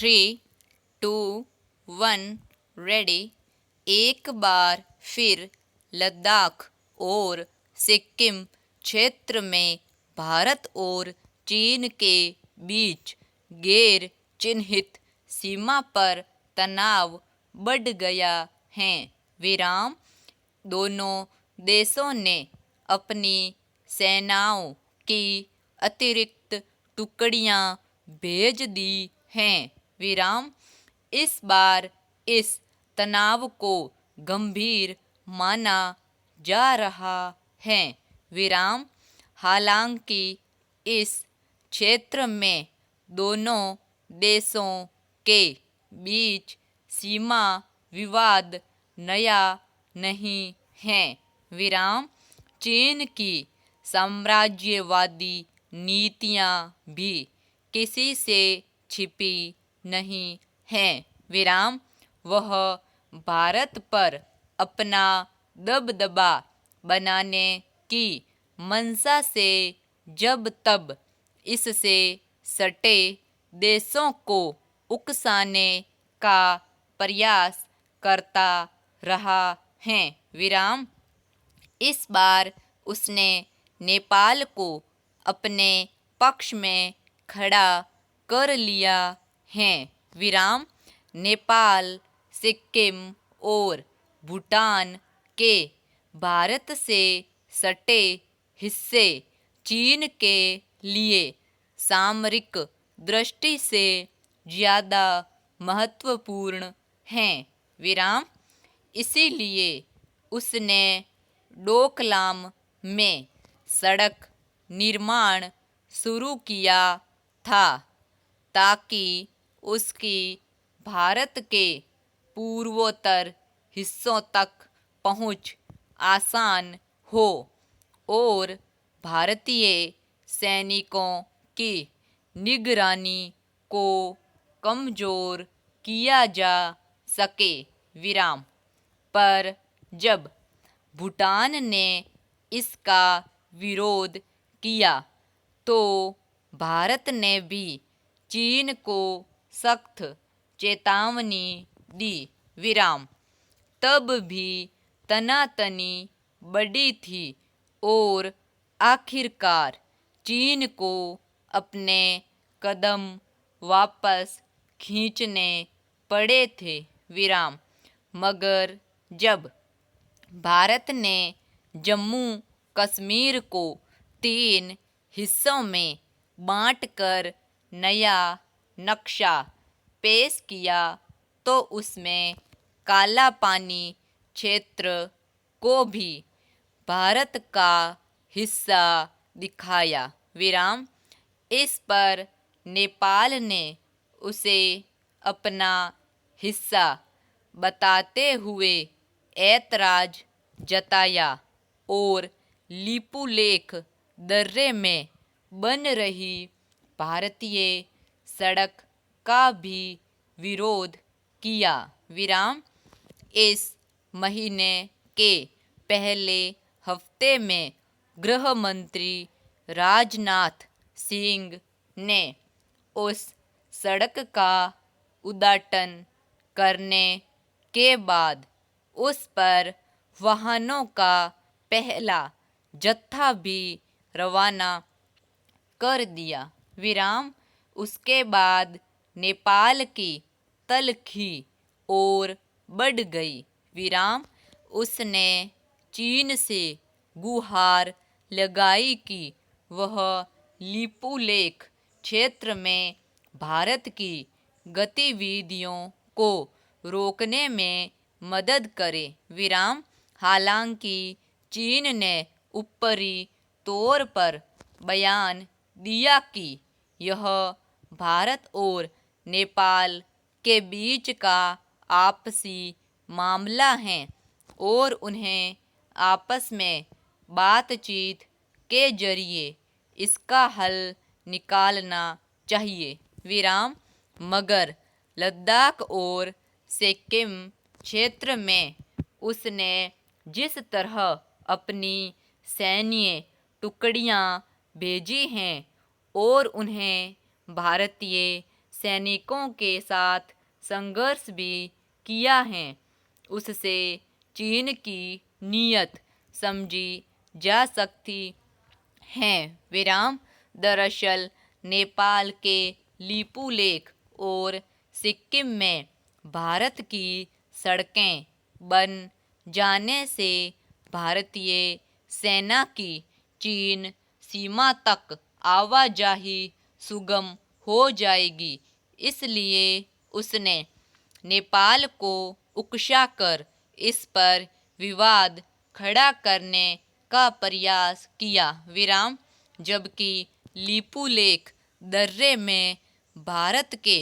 3, 2, 1 ready. एक बार फिर लद्दाख और सिक्किम क्षेत्र में भारत और चीन के बीच गैर चिन्हित सीमा पर तनाव बढ़ गया है। विराम। दोनों देशों ने अपनी सेनाओं की अतिरिक्त टुकड़ियां भेज दी हैं। विराम। इस बार इस तनाव को गंभीर माना जा रहा है। विराम। हालांकि इस क्षेत्र में दोनों देशों के बीच सीमा विवाद नया नहीं है। विराम। चीन की साम्राज्यवादी नीतियां भी किसी से छिपी नहीं हैं। विराम। वह भारत पर अपना दबदबा बनाने की मंशा से जब तब इससे सटे देशों को उकसाने का प्रयास करता रहा है। विराम। इस बार उसने नेपाल को अपने पक्ष में खड़ा कर लिया है। विराम। नेपाल, सिक्किम और भूटान के भारत से सटे हिस्से चीन के लिए सामरिक दृष्टि से ज़्यादा महत्वपूर्ण हैं। विराम। इसीलिए उसने डोकलाम में सड़क निर्माण शुरू किया था ताकि उसकी भारत के पूर्वोत्तर हिस्सों तक पहुंच आसान हो और भारतीय सैनिकों की निगरानी को कमज़ोर किया जा सके। विराम। पर जब भूटान ने इसका विरोध किया तो भारत ने भी चीन को सख्त चेतावनी दी। विराम। तब भी तनातनी बढ़ी थी और आखिरकार चीन को अपने कदम वापस खींचने पड़े थे। विराम। मगर जब भारत ने जम्मू कश्मीर को 3 हिस्सों में बांटकर नया नक्शा पेश किया तो उसमें काला पानी क्षेत्र को भी भारत का हिस्सा दिखाया। विराम। इस पर नेपाल ने उसे अपना हिस्सा बताते हुए ऐतराज जताया और लिपुलेख दर्रे में बन रही भारतीय सड़क का भी विरोध किया। विराम। इस महीने के पहले हफ्ते में गृह मंत्री राजनाथ सिंह ने उस सड़क का उद्घाटन करने के बाद उस पर वाहनों का पहला जत्था भी रवाना कर दिया। विराम। उसके बाद नेपाल की तलखी और बढ़ गई। विराम। उसने चीन से गुहार लगाई कि वह लिपुलेख क्षेत्र में भारत की गतिविधियों को रोकने में मदद करे। विराम। हालांकि चीन ने ऊपरी तौर पर बयान दिया कि यह भारत और नेपाल के बीच का आपसी मामला है और उन्हें आपस में बातचीत के जरिए इसका हल निकालना चाहिए। विराम। मगर लद्दाख और सिक्किम क्षेत्र में उसने जिस तरह अपनी सैन्य टुकड़ियां भेजी हैं और उन्हें भारतीय सैनिकों के साथ संघर्ष भी किया है। उससे चीन की नीयत समझी जा सकती है। विराम। दरअसल नेपाल के लिपुलेख और सिक्किम में भारत की सड़कें बन जाने से भारतीय सेना की चीन सीमा तक आवाजाही सुगम हो जाएगी। इसलिए उसने नेपाल को उकसाकर इस पर विवाद खड़ा करने का प्रयास किया। विराम। जबकि लिपुलेख दर्रे में भारत के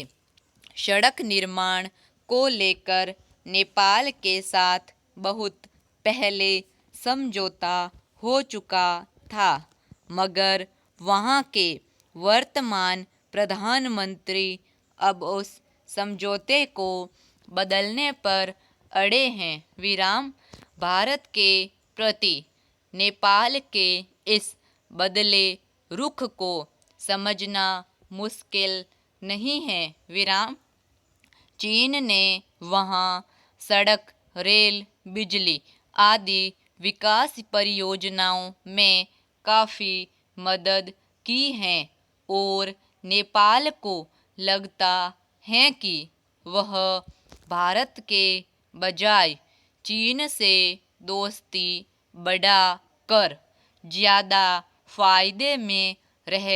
सड़क निर्माण को लेकर नेपाल के साथ बहुत पहले समझौता हो चुका था, मगर वहाँ के वर्तमान प्रधानमंत्री अब उस समझौते को बदलने पर अड़े हैं। विराम। भारत के प्रति नेपाल के इस बदले रुख को समझना मुश्किल नहीं है। विराम। चीन ने वहाँ सड़क, रेल, बिजली आदि विकास परियोजनाओं में काफ़ी मदद की है और नेपाल को लगता है कि वह भारत के बजाय चीन से दोस्ती बढ़ा कर ज़्यादा फायदे में रह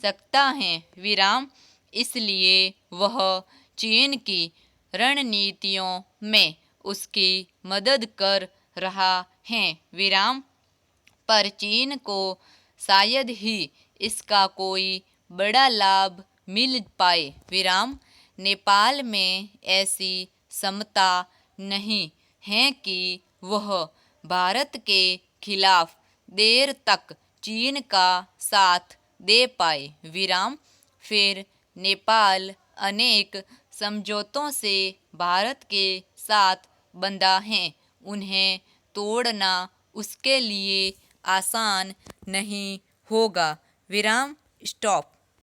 सकता है। विराम। इसलिए वह चीन की रणनीतियों में उसकी मदद कर रहा है। विराम। पर चीन को शायद ही इसका कोई बड़ा लाभ मिल पाए। विराम। नेपाल में ऐसी क्षमता नहीं है कि वह भारत के खिलाफ देर तक चीन का साथ दे पाए। विराम। फिर नेपाल अनेक समझौतों से भारत के साथ बंधा है। उन्हें तोड़ना उसके लिए आसान नहीं होगा। विराम। स्टॉप।